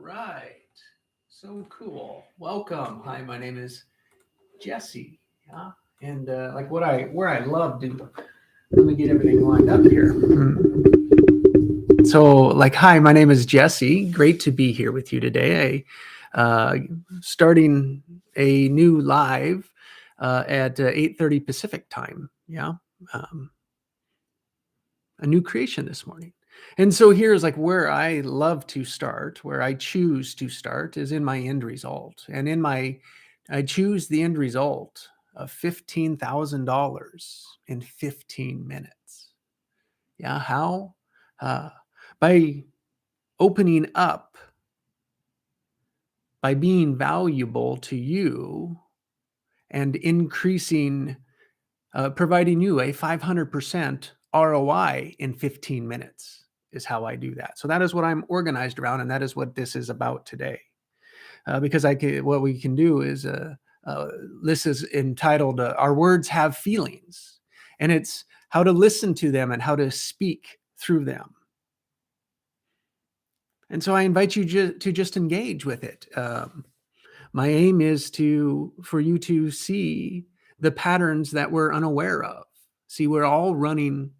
right. So cool. Welcome. Hi, my name is Jesse. Yeah. And like where I love to, let me get everything lined up here. So, like, hi, my name is Jesse. Great to be here with you today. Starting a new live at 8:30 Pacific time. Yeah. Um, a new creation this morning. And so here's like where I love to start, where I choose to start is in my end result. And I choose the end result of $15,000 in 15 minutes. Yeah. How? Uh, by opening up, by being valuable to you and increasing, providing you a 500% ROI in 15 minutes is how I do that. So that is what I'm organized around, and that is what this is about today. Because what we can do is, uh, this is entitled "Our Words Have Feelings," and it's how to listen to them and how to speak through them. And so I invite you to just engage with it. My aim is for you to see the patterns that we're unaware of. See, we're all running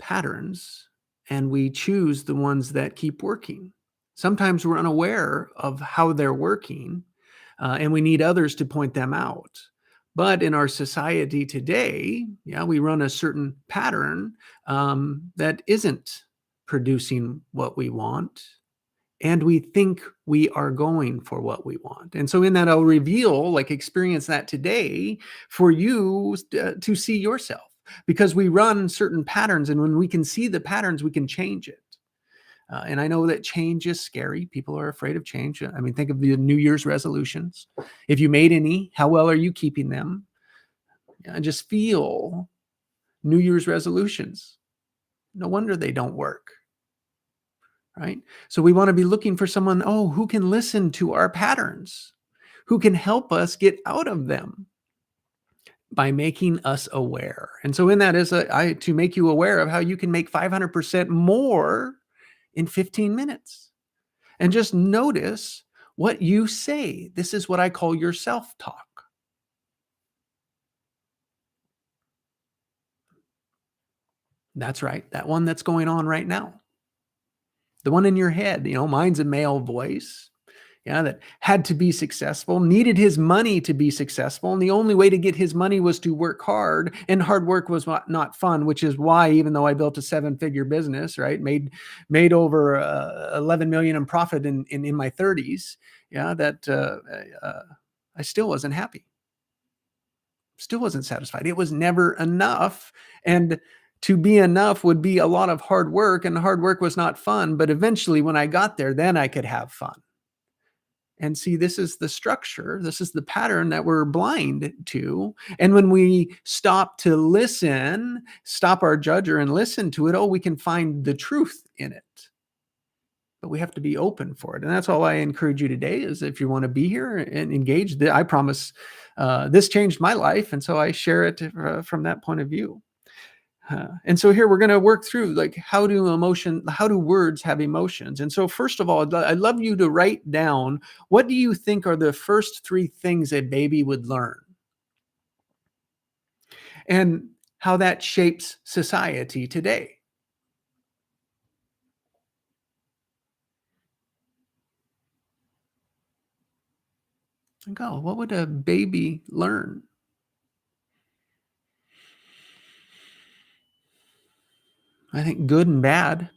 patterns and we choose the ones that keep working. Sometimes we're unaware of how they're working, and we need others to point them out. But in our society today, yeah, we run a certain pattern that isn't producing what we want, and we think we are going for what we want. And so in that, I'll reveal, like, experience that today for you to see yourself, because we run certain patterns, and when we can see the patterns, we can change it. And I know that change is scary. People are afraid of change. I mean, think of the New Year's resolutions. If you made any, how well are you keeping them? And just feel New Year's resolutions. No wonder they don't work. Right? So we want to be looking for someone, who can listen to our patterns, who can help us get out of them by making us aware. And so in that is to make you aware of how you can make 500% more in 15 minutes. And just notice what you say. This is what I call your self-talk. That's right. That one that's going on right now. The one in your head, mine's a male voice. Yeah, that had to be successful, needed his money to be successful. And the only way to get his money was to work hard. And hard work was not fun, which is why, even though I built a 7-figure business, right, made over 11 million in profit in my 30s, yeah, that I still wasn't happy. Still wasn't satisfied. It was never enough. And to be enough would be a lot of hard work, and hard work was not fun. But eventually, when I got there, then I could have fun. And see, this is the structure, this is the pattern that we're blind to. And when we stop to listen, stop our judger and listen to it, we can find the truth in it. But we have to be open for it. And that's all I encourage you today, is if you want to be here and engage, I promise this changed my life. And so I share it from that point of view. And so here we're going to work through, like, how do words have emotions? And so first of all, I'd love you to write down, what do you think are the first 3 things a baby would learn? And how that shapes society today. Like, what would a baby learn? I think good and bad,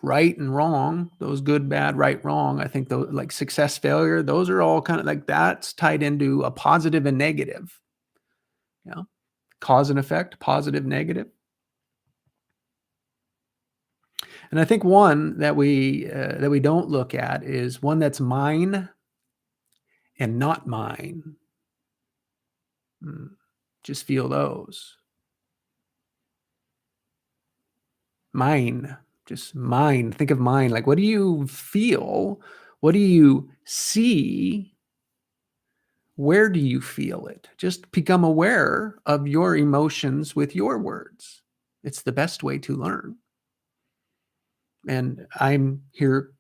right and wrong, those good, bad, right, wrong. I think those, like success, failure, those are all kind of like, that's tied into a positive and negative. Cause and effect, positive, negative. And I think one that we don't look at is one that's mine and not mine. Just feel those. Mine, just mine. Think of mine. Like, what do you feel? What do you see? Where do you feel it? Just become aware of your emotions with your words. It's the best way to learn. And I'm here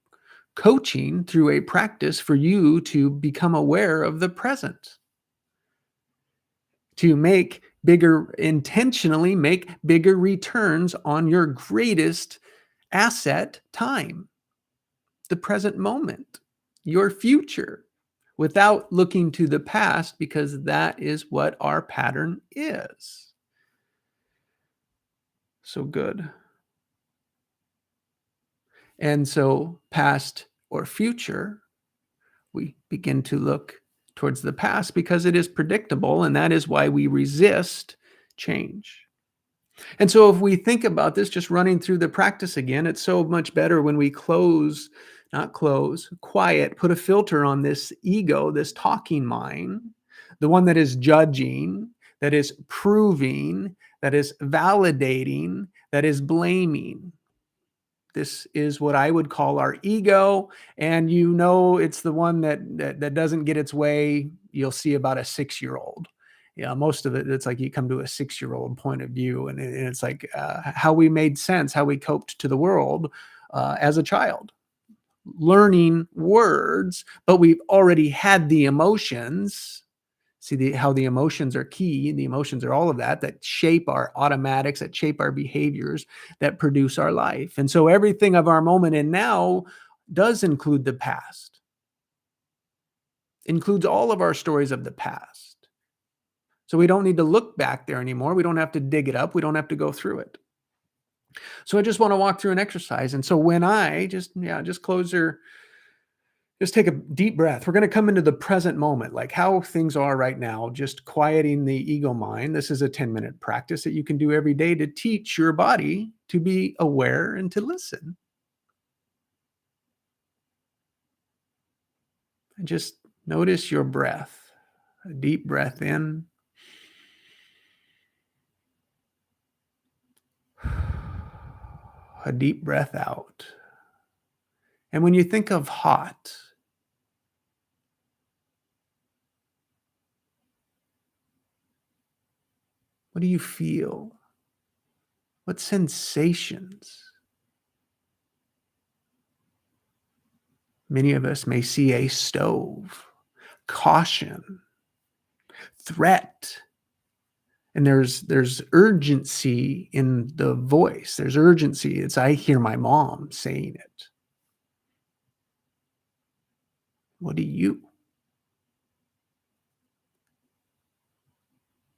coaching through a practice for you to become aware of the present, to intentionally make bigger returns on your greatest asset, time, the present moment, your future, without looking to the past, because that is what our pattern is. So good. And so, past or future, we begin to look towards the past because it is predictable, and that is why we resist change. And so, if we think about this, just running through the practice again, it's so much better when we quiet, put a filter on this ego, this talking mind, the one that is judging, that is proving, that is validating, that is blaming. This is what I would call our ego. And it's the one that doesn't get its way. You'll see about a 6-year-old. Yeah, most of it, it's like you come to a 6-year-old point of view, and it's like how we made sense, how we coped to the world as a child, learning words, but we've already had the emotions. See how the emotions are key. The emotions are all of that shape our automatics, that shape our behaviors, that produce our life. And so everything of our moment and now does include the past, includes all of our stories of the past. So we don't need to look back there anymore. We don't have to dig it up. We don't have to go through it. So I just want to walk through an exercise. And so when I just take a deep breath. We're going to come into the present moment, like how things are right now, just quieting the ego mind. This is a 10-minute practice that you can do every day to teach your body to be aware and to listen. And just notice your breath. A deep breath in. A deep breath out. And when you think of hot, what do you feel? What sensations? Many of us may see a stove, caution, threat. And there's urgency in the voice. There's urgency. I hear my mom saying it. What do you?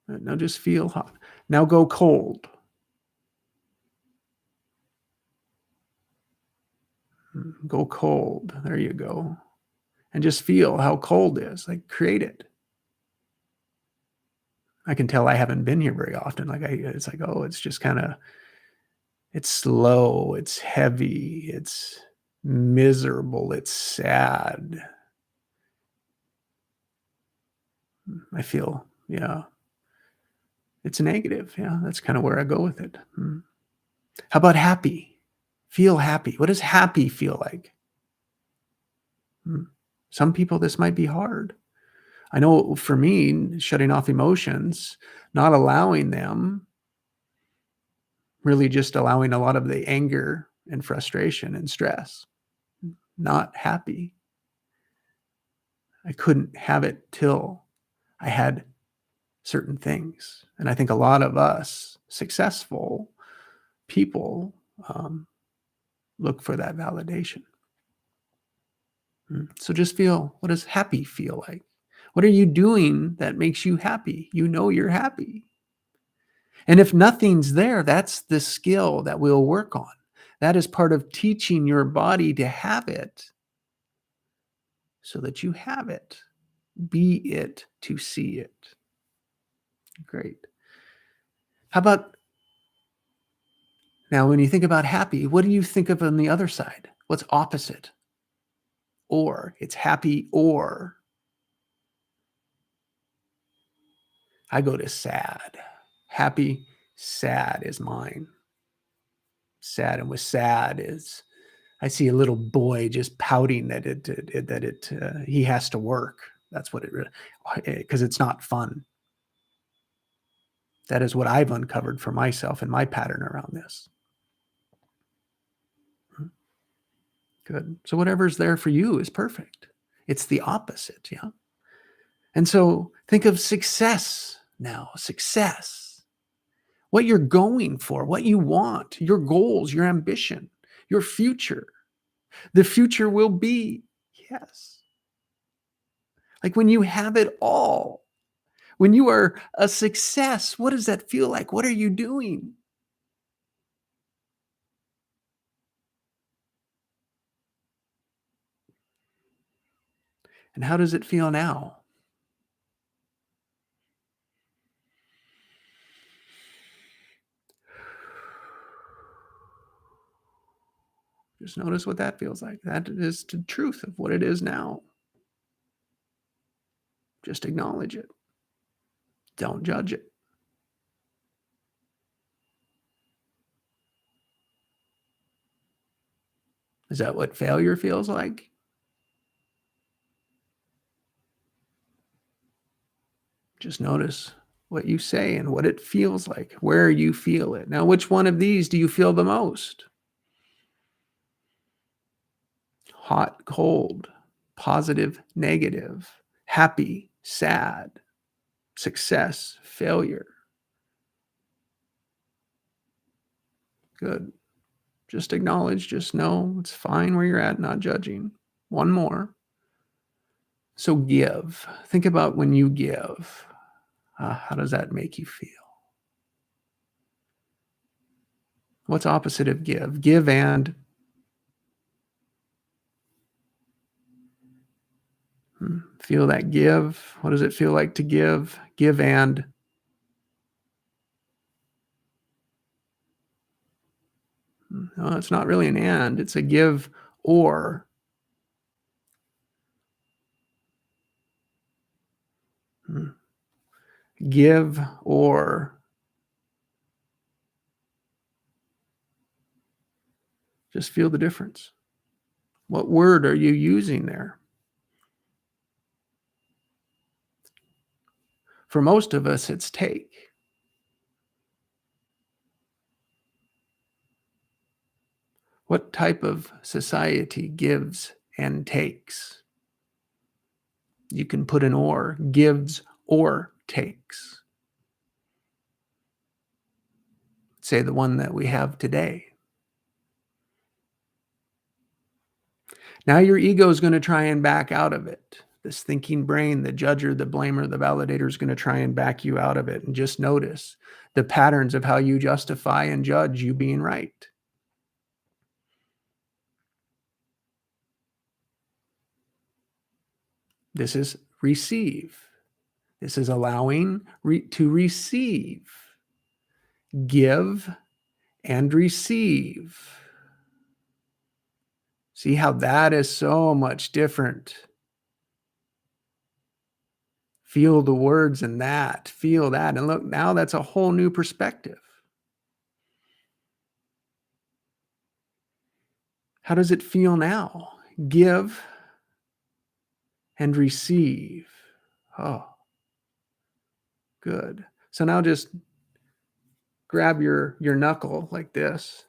Now just feel hot. Now go cold. Go cold. There you go. And just feel how cold is. Like create it. I can tell I haven't been here very often. It's like, oh, it's just kind of, it's slow, it's heavy, it's miserable, it's sad. I feel, yeah, it's negative. Yeah, that's kind of where I go with it. How about happy? Feel happy. What does happy feel like? Some people, this might be hard. I know for me, shutting off emotions, not allowing them, really just allowing a lot of the anger and frustration and stress, not happy. I couldn't have it till I had certain things. And I think a lot of us successful people look for that validation. So just feel, what does happy feel like? What are you doing that makes you happy? You know you're happy. And if nothing's there, that's the skill that we'll work on. That is part of teaching your body to have it so that you have it. Be it to see it. Great. How about now, when you think about happy, what do you think of on the other side? What's opposite? Or it's happy or. I go to sad. Happy, sad is mine. Sad, and with sad is I see a little boy just pouting that he has to work. That's what it really, because it's not fun. That is what I've uncovered for myself and my pattern around this. Good. So whatever's there for you is perfect. It's the opposite. Yeah. And so think of success now, success, what you're going for, what you want, your goals, your ambition, your future. The future will be, yes. Like when you have it all, when you are a success, what does that feel like? What are you doing? And how does it feel now? Just notice what that feels like. That is the truth of what it is now. Just acknowledge it. Don't judge it. Is that what failure feels like? Just notice what you say and what it feels like, where you feel it. Now, which one of these do you feel the most? Hot, cold, positive, negative, happy, sad, success, failure. Good. Just acknowledge, just know it's fine where you're at, not judging. One more. So give. Think about when you give. How does that make you feel? What's opposite of give? Give and feel that give. What does it feel like to give? Give and no, it's not really an and. It's a give or. Give or. Just feel the difference. What word are you using there? For most of us, it's take. What type of society gives and takes? You can put an or, gives or takes. Say the one that we have today. Now your ego is going to try and back out of it. This thinking brain, the judger, the blamer, the validator is going to try and back you out of it. And just notice the patterns of how you justify and judge you being right. This is receive. This is allowing to receive. Give and receive. See how that is so much different. Feel the words in that. Feel that. And look, now that's a whole new perspective. How does it feel now? Give and receive. Oh, good. So now just grab your knuckle like this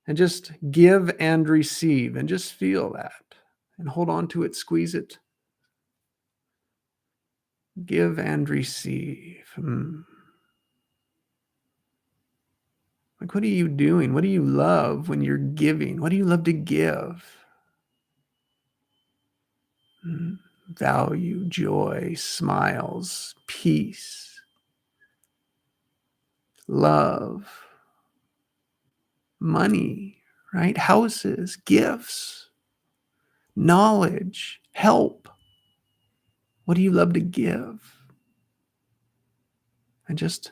and just give and receive and just feel that and hold on to it, squeeze it. Give and receive. Like, what are you doing? What do you love when you're giving? What do you love to give? Value, joy, smiles, peace, love, money, right? Houses, gifts, knowledge, help. What do you love to give? And just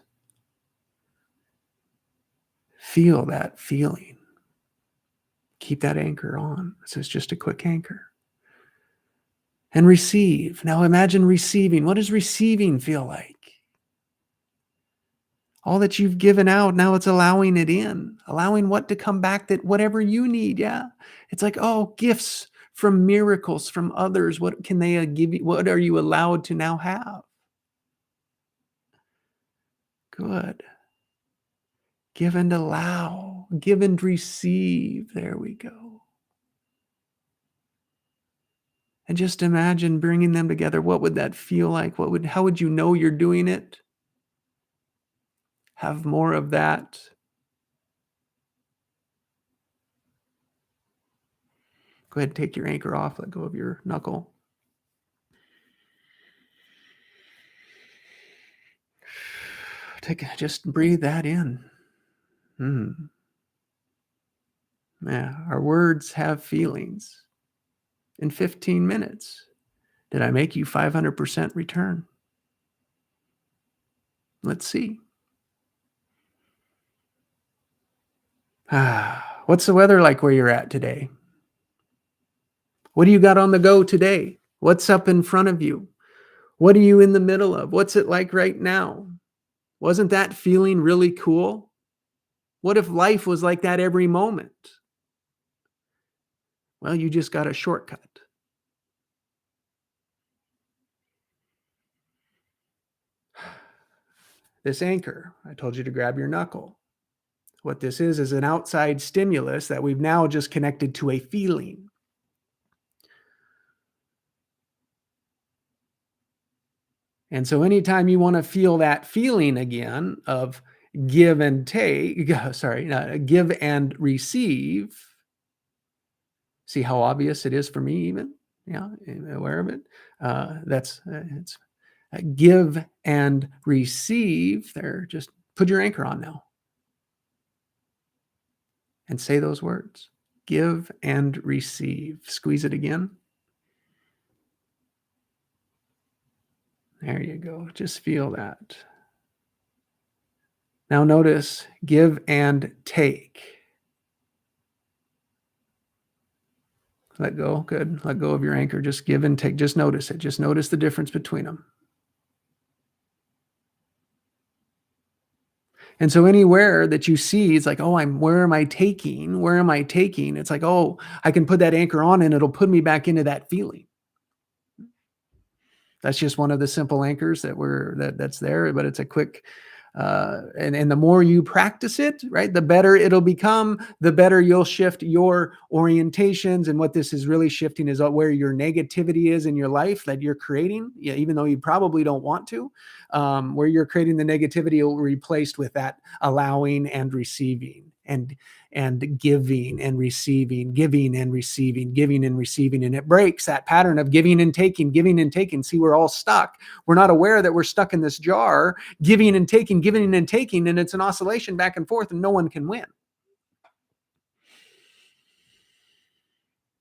feel that feeling. Keep that anchor on. So it's just a quick anchor. And receive. Now imagine receiving. What does receiving feel like? All that you've given out, now it's allowing it in, allowing what to come back, that whatever you need. Yeah. It's like, oh, gifts from miracles from others. What can they give you? What are you allowed to now have? Good. Give and allow, give and receive. There we go. And just imagine bringing them together. What would that feel like? How would you know you're doing it? Have more of that. Go ahead and take your anchor off. Let go of your knuckle. Just breathe that in. Yeah, our words have feelings. In 15 minutes, did I make you 500% return? Let's see. What's the weather like where you're at today? What do you got on the go today? What's up in front of you? What are you in the middle of? What's it like right now? Wasn't that feeling really cool? What if life was like that every moment? Well, you just got a shortcut. This anchor, I told you to grab your knuckle. What this is an outside stimulus that we've now just connected to a feeling. And so anytime you want to feel that feeling again of give and take, give and receive, see how obvious it is for me even? Yeah, aware of it. It's give and receive. There, just put your anchor on now and say those words. Give and receive. Squeeze it again. There you go. Just feel that. Now notice give and take. Let go. Good. Let go of your anchor. Just give and take. Just notice it. Just notice the difference between them. And so anywhere that you see, it's like, oh, where am I taking? Where am I taking? It's like, oh, I can put that anchor on and it'll put me back into that feeling. That's just one of the simple anchors that's there, but it's a quick, and the more you practice it, right, the better it'll become, the better you'll shift your orientations. And what this is really shifting is where your negativity is in your life that you're creating, even though you probably don't want to, where you're creating the negativity will be replaced with that allowing and receiving and giving and receiving, giving and receiving, giving and receiving. And it breaks that pattern of giving and taking, giving and taking. See, we're all stuck. We're not aware that we're stuck in this jar, giving and taking, and it's an oscillation back and forth and no one can win.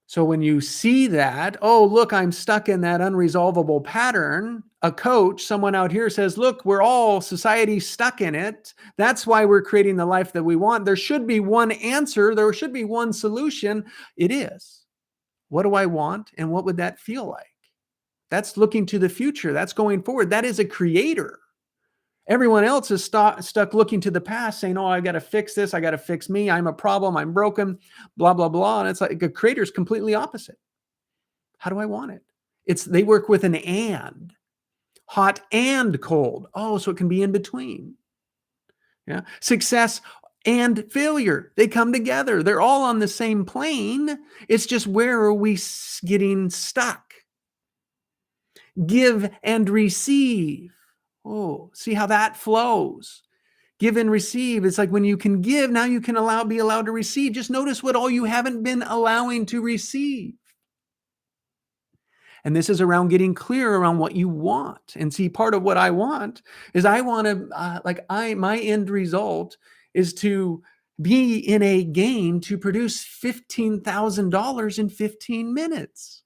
So when you see that, oh, look, I'm stuck in that unresolvable pattern. A coach, someone out here says, look, we're all society stuck in it. That's why we're creating the life that we want. There should be one answer. There should be one solution. It is, what do I want? And what would that feel like? That's looking to the future. That's going forward. That is a creator. Everyone else is stuck looking to the past saying, oh, I got to fix this. I got to fix me. I'm a problem. I'm broken, blah, blah, blah. And it's like a creator is completely opposite. How do I want it? They work with an and, hot and cold. Oh, so it can be in between. Yeah. Success and failure. They come together. They're all on the same plane. It's just, where are we getting stuck? Give and receive. Oh, see how that flows. Give and receive. It's like when you can give, now you can be allowed to receive. Just notice what all you haven't been allowing to receive. And this is around getting clear around what you want. And see, part of what I want is I want to, my end result is to be in a game to produce $15,000 in 15 minutes.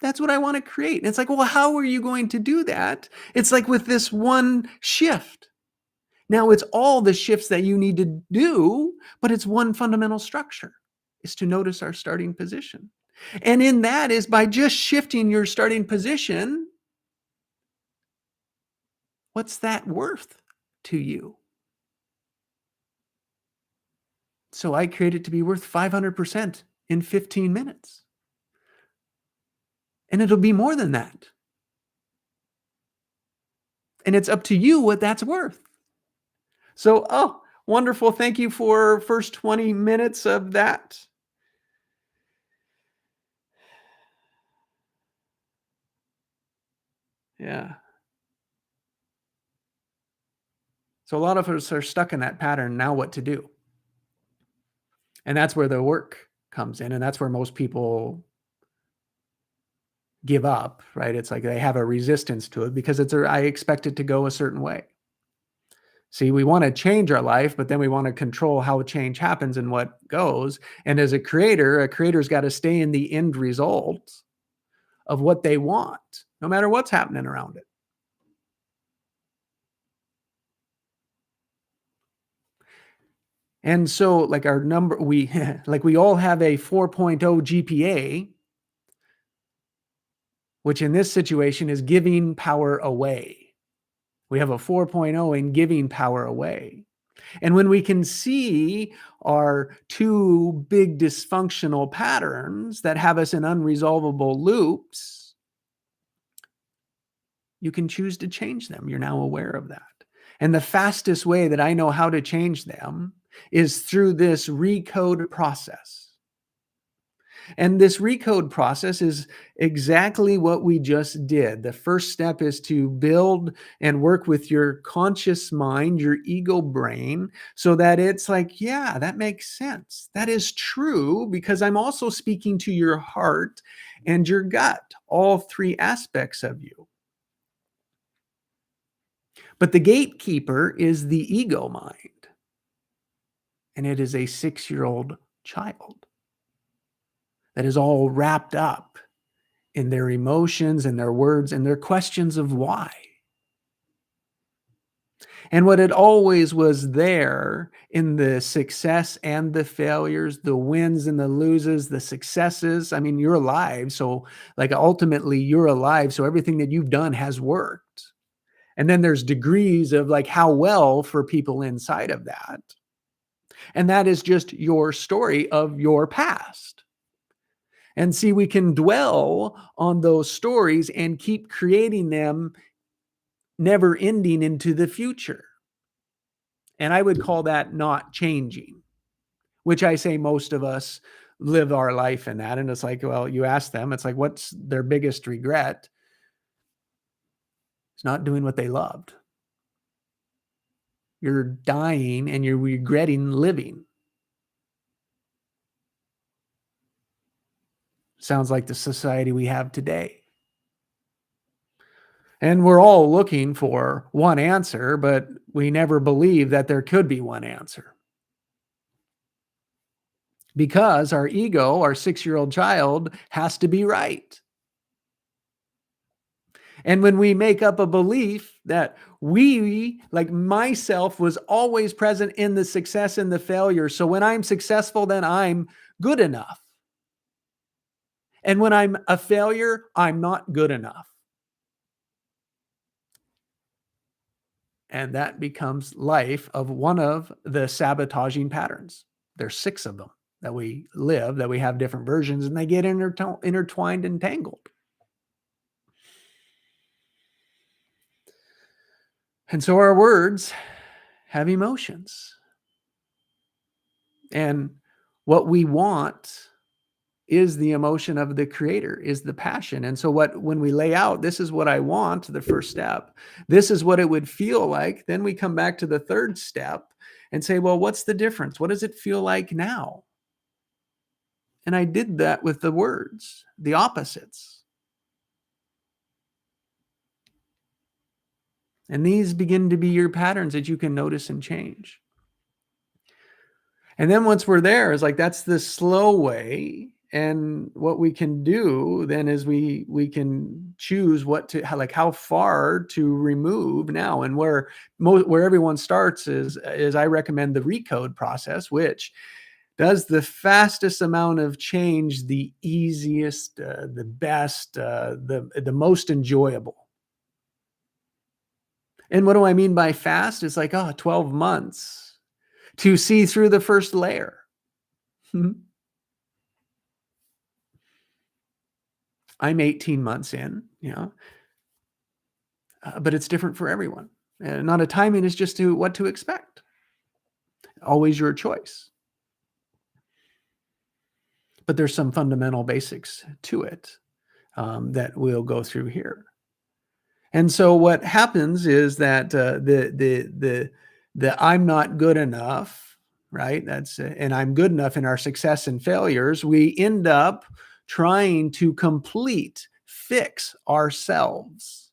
That's what I want to create. And it's like, well, how are you going to do that? It's like with this one shift. Now it's all the shifts that you need to do, but it's one fundamental structure, is to notice our starting position. And in that is by just shifting your starting position, what's that worth to you? So I create it to be worth 500% in 15 minutes. And it'll be more than that. And it's up to you what that's worth. So, oh, wonderful. Thank you for first 20 minutes of that. Yeah. So a lot of us are stuck in that pattern. Now what to do? And that's where the work comes in. And that's where most people give up, right? It's like they have a resistance to it because I expect it to go a certain way. See, we want to change our life, but then we want to control how change happens and what goes. And as a creator's got to stay in the end result of what they want, no matter what's happening around it. And so like our number, we like we all have a 4.0 GPA, which in this situation is giving power away. We have a 4.0 in giving power away. And when we can see our two big dysfunctional patterns that have us in unresolvable loops, you can choose to change them. You're now aware of that. And the fastest way that I know how to change them is through this Recode process. And this Recode process is exactly what we just did. The first step is to build and work with your conscious mind, your ego brain, so that it's like, yeah, that makes sense. That is true because I'm also speaking to your heart and your gut, all three aspects of you. But the gatekeeper is the ego mind, and it is a 6-year-old child that is all wrapped up in their emotions and their words and their questions of why. And what it always was there in the success and the failures, the wins and the loses, the successes. I mean, you're alive. So, like, ultimately, you're alive. So, everything that you've done has worked. And then there's degrees of like how well for people inside of that. And that is just your story of your past. And see, we can dwell on those stories and keep creating them never ending into the future. And I would call that not changing, which I say most of us live our life in that. And it's like, well, you ask them, it's like, what's their biggest regret? It's not doing what they loved. You're dying and you're regretting living. Sounds like the society we have today. And we're all looking for one answer, but we never believe that there could be one answer. Because our ego, our 6-year-old child, has to be right. And when we make up a belief that we, like myself, was always present in the success and the failure. So when I'm successful, then I'm good enough. And when I'm a failure, I'm not good enough. And that becomes life of one of the sabotaging patterns. There's 6 of them that we live, that we have different versions, and they get intertwined and tangled. And so our words have emotions. And what we want is the emotion of the creator, is the passion. And so when we lay out, this is what I want, the first step, this is what it would feel like, then we come back to the third step and say, well, what's the difference? What does it feel like now? And I did that with the words, the opposites. And these begin to be your patterns that you can notice and change. And then once we're there, it's like that's the slow way. And what we can do then is we can choose how far to remove now. And where everyone starts is I recommend the Recode process, which does the fastest amount of change, the easiest, the best, the most enjoyable. And what do I mean by fast? It's like 12 months to see through the first layer. I'm 18 months in, but it's different for everyone. And not a timing is just what to expect. Always your choice. But there's some fundamental basics to it that we'll go through here. And so what happens is that the I'm not good enough, right? And I'm good enough in our success and failures. We end up trying to fix ourselves,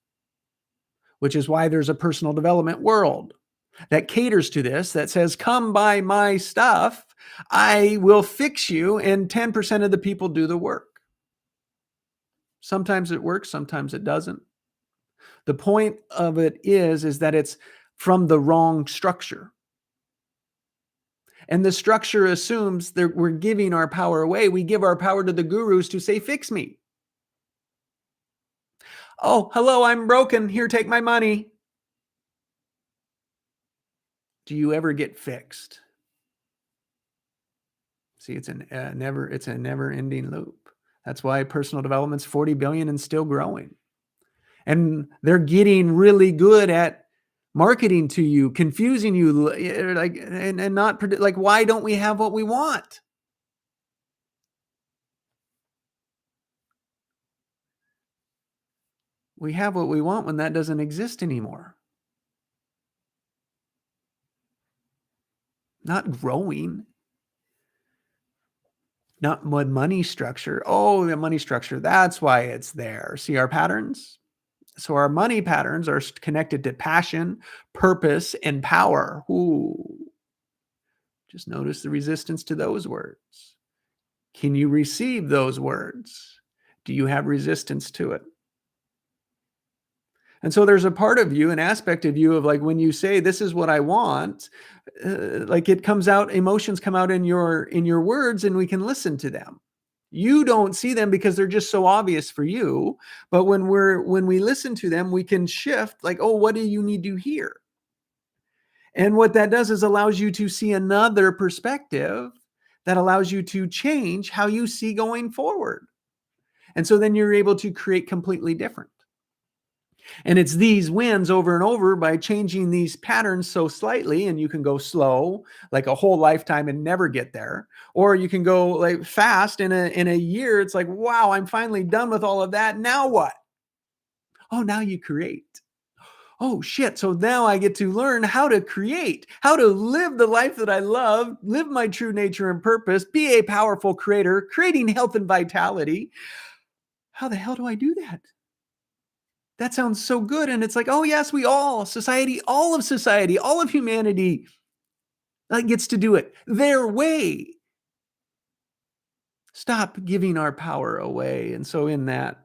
which is why there's a personal development world that caters to this, that says, come buy my stuff, I will fix you, and 10% of the people do the work. Sometimes it works, sometimes it doesn't. The point of it is that it's from the wrong structure. And the structure assumes that we're giving our power away. We give our power to the gurus to say, fix me. Oh, hello, I'm broken. Here, take my money. Do you ever get fixed? See, it's a never-ending loop. That's why personal development's 40 billion and still growing. And they're getting really good at marketing to you, confusing you, like, and not like, why don't we have what we want? We have what we want when that doesn't exist anymore. Not growing. Not money structure. Oh, the money structure. That's why it's there. See our patterns? So our money patterns are connected to passion, purpose, and power. Ooh. Just notice the resistance to those words. Can you receive those words? Do you have resistance to it? And so there's a part of you, an aspect of you of like, when you say, this is what I want, like it comes out, emotions come out in your words, and we can listen to them. You don't see them because they're just so obvious for you. But when we listen to them, we can shift like, oh, what do you need to hear? And what that does is allows you to see another perspective that allows you to change how you see going forward. And so then you're able to create completely different. And it's these wins over and over by changing these patterns so slightly, and you can go slow, like a whole lifetime and never get there. Or you can go like fast in a year. It's like, wow, I'm finally done with all of that. Now what? Oh, now you create. Oh shit. So now I get to learn how to create, how to live the life that I love, live my true nature and purpose, be a powerful creator, creating health and vitality. How the hell do I do that? That sounds so good. And it's like, oh yes, all of society, all of humanity gets to do it their way. Stop giving our power away. And so in that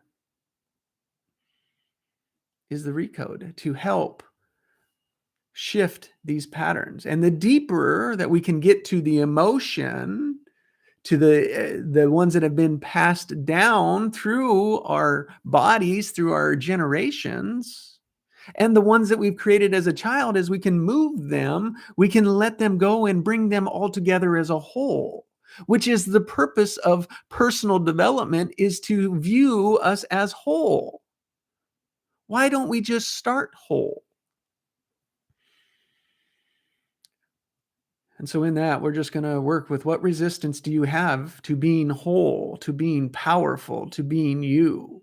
is the Recode to help shift these patterns. And the deeper that we can get to the emotion, to the ones that have been passed down through our bodies, through our generations, and the ones that we've created as a child, as we can move them, we can let them go and bring them all together as a whole, which is the purpose of personal development, is to view us as whole. Why don't we just start whole? And so in that, we're just going to work with, what resistance do you have to being whole, to being powerful, to being you?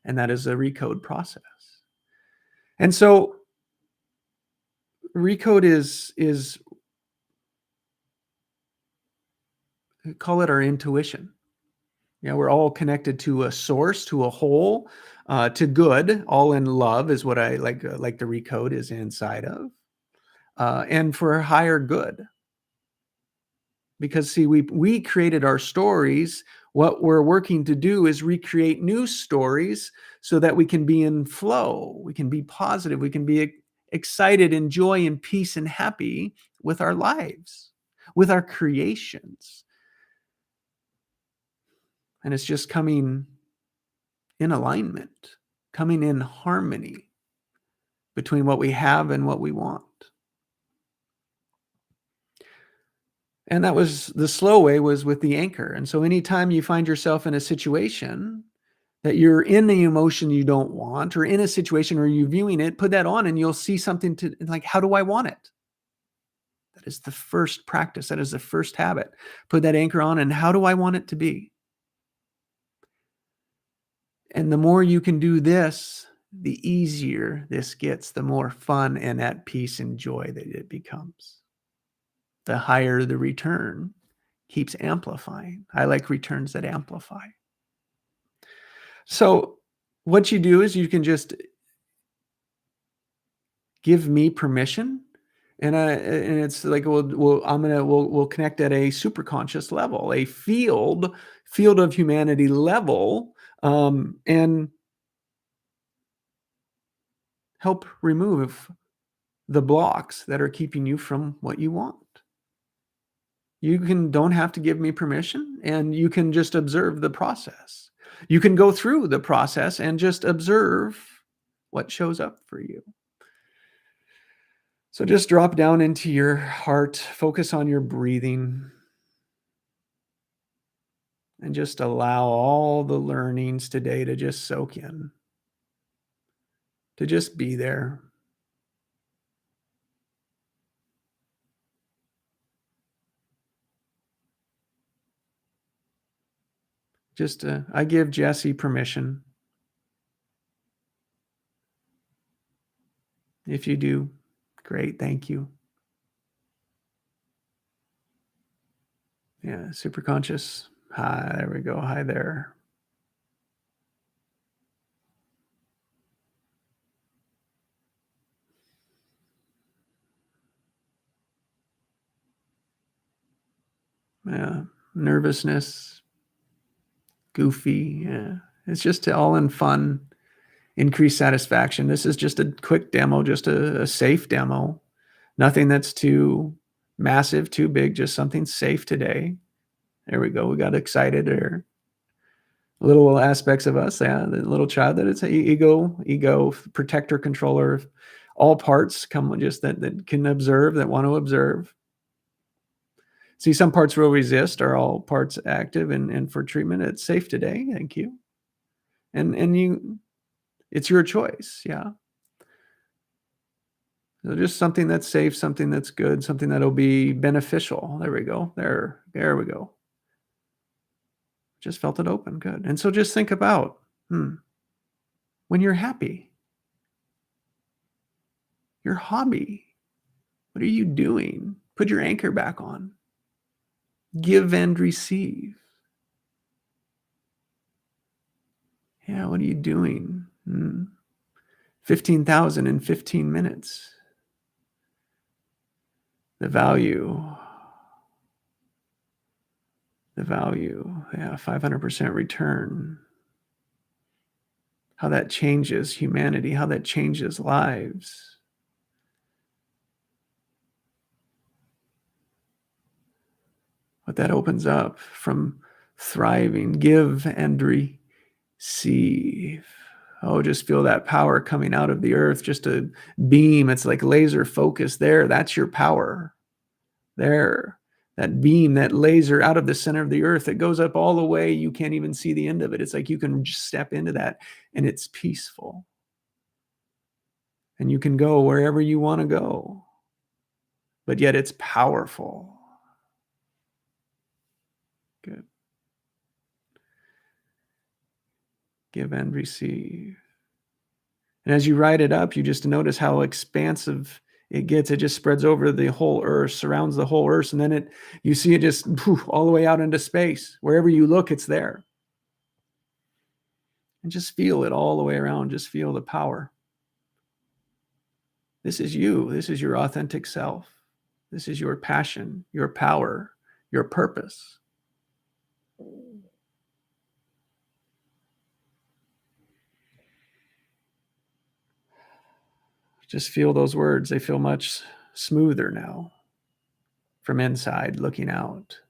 And that is a Recode process. And so Recode is call it our intuition. Yeah, we're all connected to a source, to a whole, to good, all in love is what I like the Recode is inside of, and for higher good. Because see, we created our stories. What we're working to do is recreate new stories so that we can be in flow, we can be positive, we can be excited and joy and peace and happy with our lives, with our creations. And it's just coming in alignment, coming in harmony between what we have and what we want. And that was the slow way, was with the anchor. And so anytime you find yourself in a situation that you're in the emotion you don't want, or in a situation where you're viewing it, put that on and you'll see something to like, how do I want it? That is the first practice. That is the first habit. Put that anchor on, and how do I want it to be? And the more you can do this, the easier this gets, the more fun and at peace and joy that it becomes. The higher the return keeps amplifying. I like returns that amplify. So what you do is you can just give me permission, and it's like we'll connect at a super conscious level, a field of humanity level, and help remove the blocks that are keeping you from what you want. You don't have to give me permission, and you can just observe the process. You can go through the process and just observe what shows up for you. So just drop down into your heart, focus on your breathing, and just allow all the learnings today to just soak in, to just be there. I give Jesse permission. If you do, great, thank you. Yeah, super conscious. Hi, there we go. Hi there. Yeah, nervousness, goofy. Yeah, it's just all in fun, increased satisfaction. This is just a quick demo, just a safe demo. Nothing that's too massive, too big, just something safe today. There we go. We got excited, or little aspects of us. Yeah, the little child that it's ego, protector, controller, all parts come just that can observe, that want to observe. See, some parts will resist, are all parts active, and for treatment, it's safe today. Thank you. And it's your choice. Yeah. So just something that's safe, something that's good, something that'll be beneficial. There we go. There we go. Just felt it open. Good. And so just think about, when you're happy, your hobby, what are you doing? Put your anchor back on. Give and receive. Yeah, what are you doing? 15,000 in 15 minutes. The value. Yeah, 500% return. How that changes humanity, how that changes lives. What that opens up from thriving. Give and receive. Oh, just feel that power coming out of the earth, just a beam. It's like laser focus there. That's your power. There, that beam, that laser out of the center of the earth, it goes up all the way. You can't even see the end of it. It's like you can just step into that, and it's peaceful. And you can go wherever you want to go, but yet it's powerful. Good. Give and receive. And as you write it up, you just notice how expansive it gets. It just spreads over the whole earth, surrounds the whole earth, and then you see it just all the way out into space. Wherever you look, it's there. And just feel it all the way around. Just feel the power. This is you. This is your authentic self. This is your passion, your power, your purpose. Just feel those words. They feel much smoother now from inside looking out.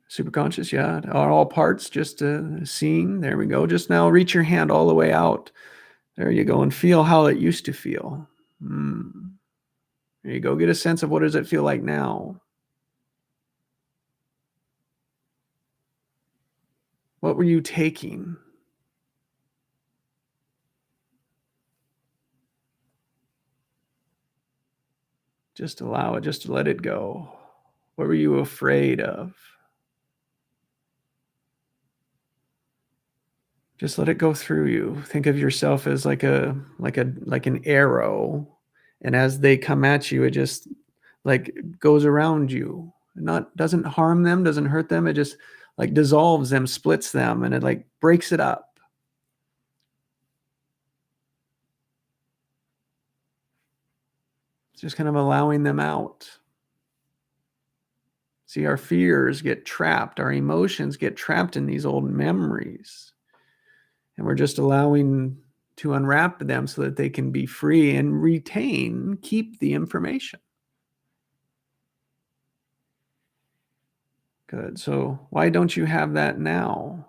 Super conscious, yeah. Are all parts just seeing? There we go. Just now reach your hand all the way out. There you go. And feel how it used to feel. There you go. Get a sense of what does it feel like now? What were you taking? Just allow it, just to let it go. What were you afraid of? Just let it go through you. Think of yourself as like an arrow, and as they come at you, it just like goes around you. Not doesn't harm them, doesn't hurt them. It just like dissolves them, splits them, and it like breaks it up. It's just kind of allowing them out. See, our fears get trapped, our emotions get trapped in these old memories. And we're just allowing to unwrap them so that they can be free and keep the information. Good. So why don't you have that now?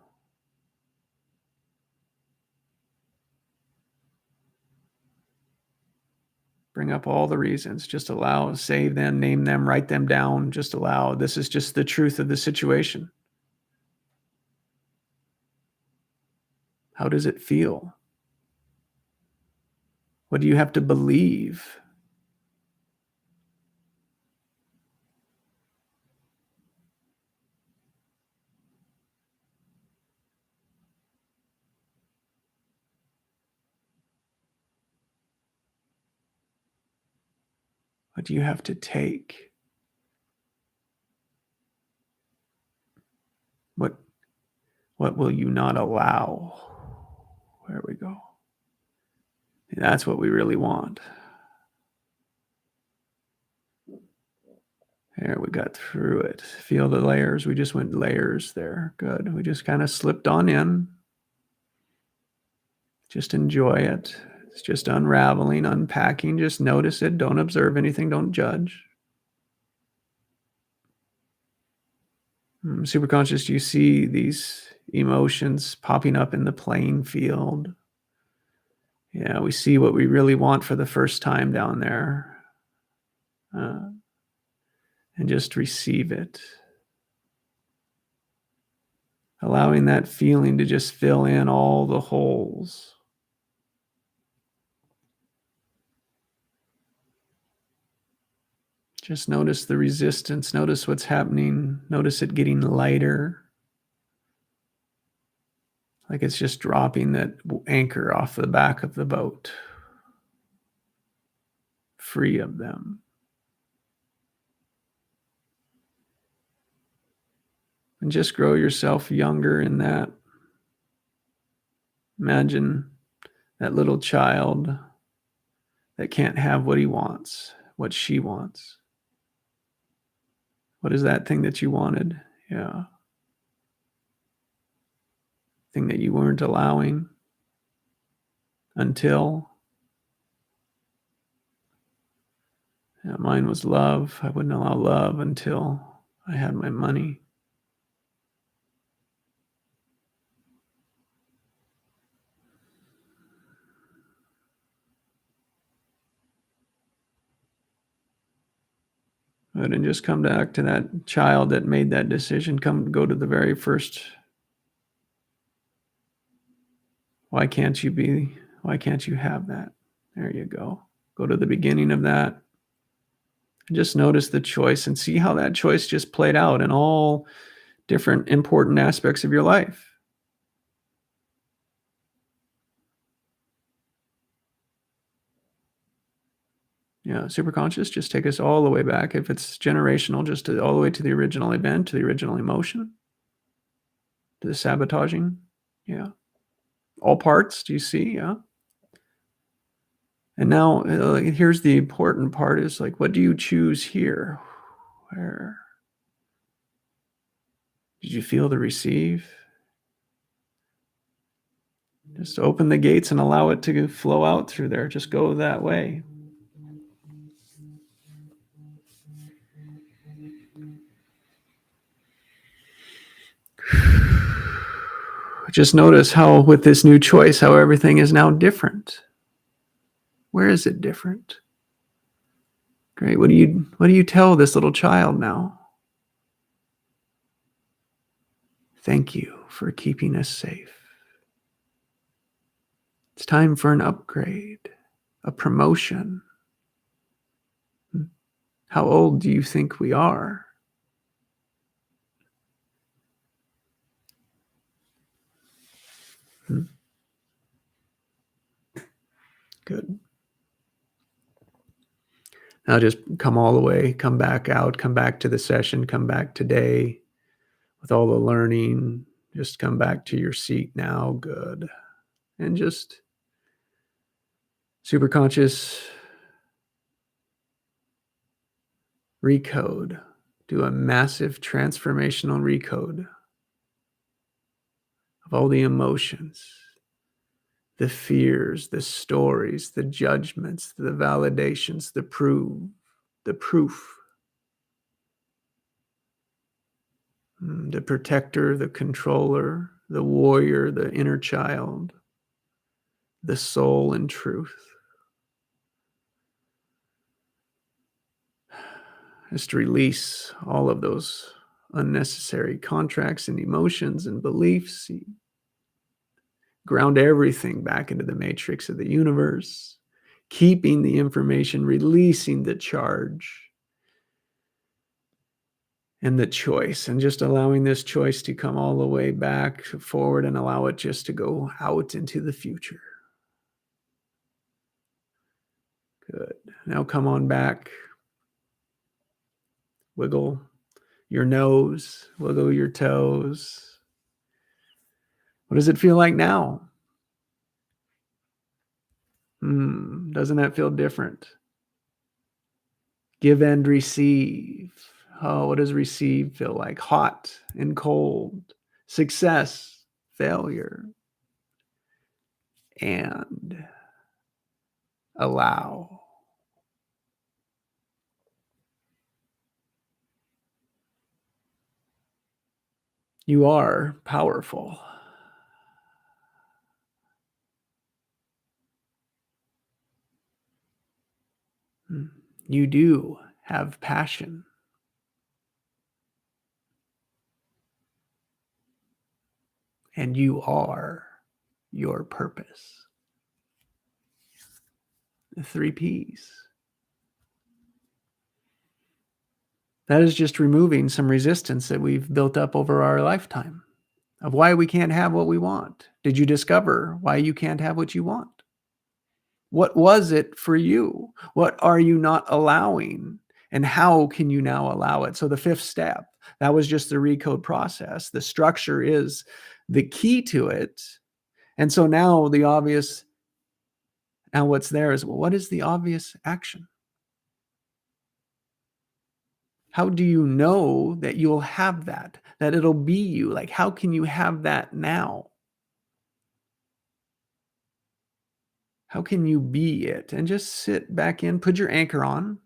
Bring up all the reasons. Just allow, say them, name them, write them down. Just allow. This is just the truth of the situation. How does it feel? What do you have to believe? What do you have to take? What will you not allow? There we go. That's what we really want. There, we got through it. Feel the layers. We just went layers there. Good. We just kind of slipped on in. Just enjoy it. It's just unraveling, unpacking. Just notice it. Don't observe anything. Don't judge. Superconscious, do you see these emotions popping up in the playing field? Yeah, we see what we really want for the first time down there. And just receive it. Allowing that feeling to just fill in all the holes. Just notice the resistance. Notice what's happening. Notice it getting lighter. Like it's just dropping that anchor off the back of the boat. Free of them. And just grow yourself younger in that. Imagine that little child that can't have what he wants, what she wants. What is that thing that you wanted? Yeah. Thing that you weren't allowing until. Yeah, mine was love. I wouldn't allow love until I had my money. Good, and just come back to that child that made that decision. Go to the very first. Why can't you have that? There you go. Go to the beginning of that. And just notice the choice and see how that choice just played out in all different important aspects of your life. Yeah, superconscious, just take us all the way back. If it's generational, just all the way to the original event, to the original emotion, to the sabotaging. Yeah. All parts, do you see? Yeah. And now here's the important part is like, what do you choose here? Where? Did you feel the receive? Just open the gates and allow it to flow out through there. Just go that way. Just notice how with this new choice, how everything is now different. Where is it different? Great. What do you tell this little child now? Thank you for keeping us safe. It's time for an upgrade, a promotion. How old do you think we are? Hmm. Good. Now just come all the way, come back out, come back to the session, come back today with all the learning. Just come back to your seat now. Good. And just super conscious recode. Do a massive transformational recode of all the emotions, the fears, the stories, the judgments, the validations, the proof, the protector, the controller, the warrior, the inner child, the soul and truth. Just release all of those unnecessary contracts and emotions and beliefs. Ground everything back into the matrix of the universe, keeping the information, releasing the charge and the choice, and just allowing this choice to come all the way back forward and allow it just to go out into the future. Good. Now come on back. Wiggle your nose, wiggle your toes. What does it feel like now? Doesn't that feel different? Give and receive. Oh, what does receive feel like? Hot and cold, success, failure, and allow. You are powerful. You do have passion. And you are your purpose. The 3 Ps. That is just removing some resistance that we've built up over our lifetime of why we can't have what we want. Did you discover why you can't have what you want? What was it for you? What are you not allowing? And how can you now allow it? So the 5th step, that was just the recode process. The structure is the key to it. And so now what's there is, well, what is the obvious action? How do you know that you'll have that it'll be you? Like, how can you have that now? How can you be it? And just sit back in, put your anchor on.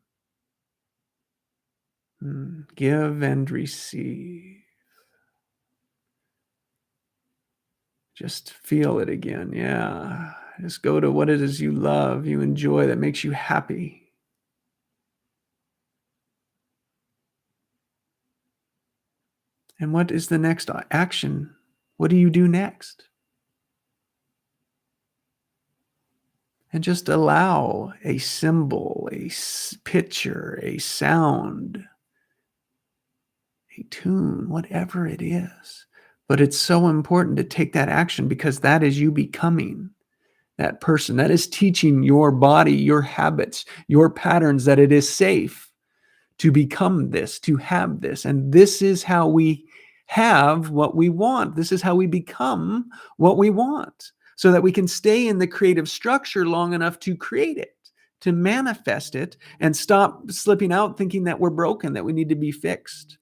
Give and receive. Just feel it again. Yeah. Just go to what it is you love, you enjoy, that makes you happy. And what is the next action? What do you do next? And just allow a symbol, a picture, a sound, a tune, whatever it is. But it's so important to take that action, because that is you becoming that person. That is teaching your body, your habits, your patterns, that it is safe to become this, to have this. And this is how we have what we want. This is how we become what we want, so that we can stay in the creative structure long enough to create it, to manifest it, and stop slipping out thinking that we're broken, that we need to be fixed,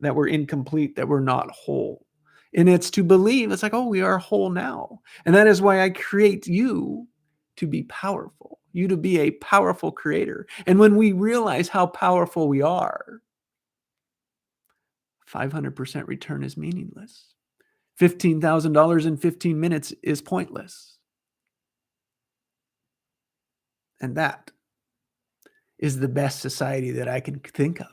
that we're incomplete, that we're not whole. And it's to believe, it's like, oh, we are whole now. And that is why I create you to be powerful, you to be a powerful creator. And when we realize how powerful we are, 500% return is meaningless. $15,000 in 15 minutes is pointless. And that is the best society that I can think of.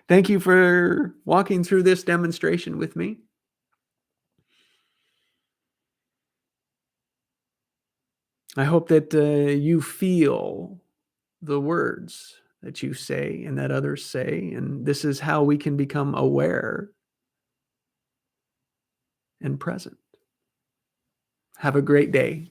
Thank you for walking through this demonstration with me. I hope that you feel the words that you say and that others say. And this is how we can become aware and present. Have a great day.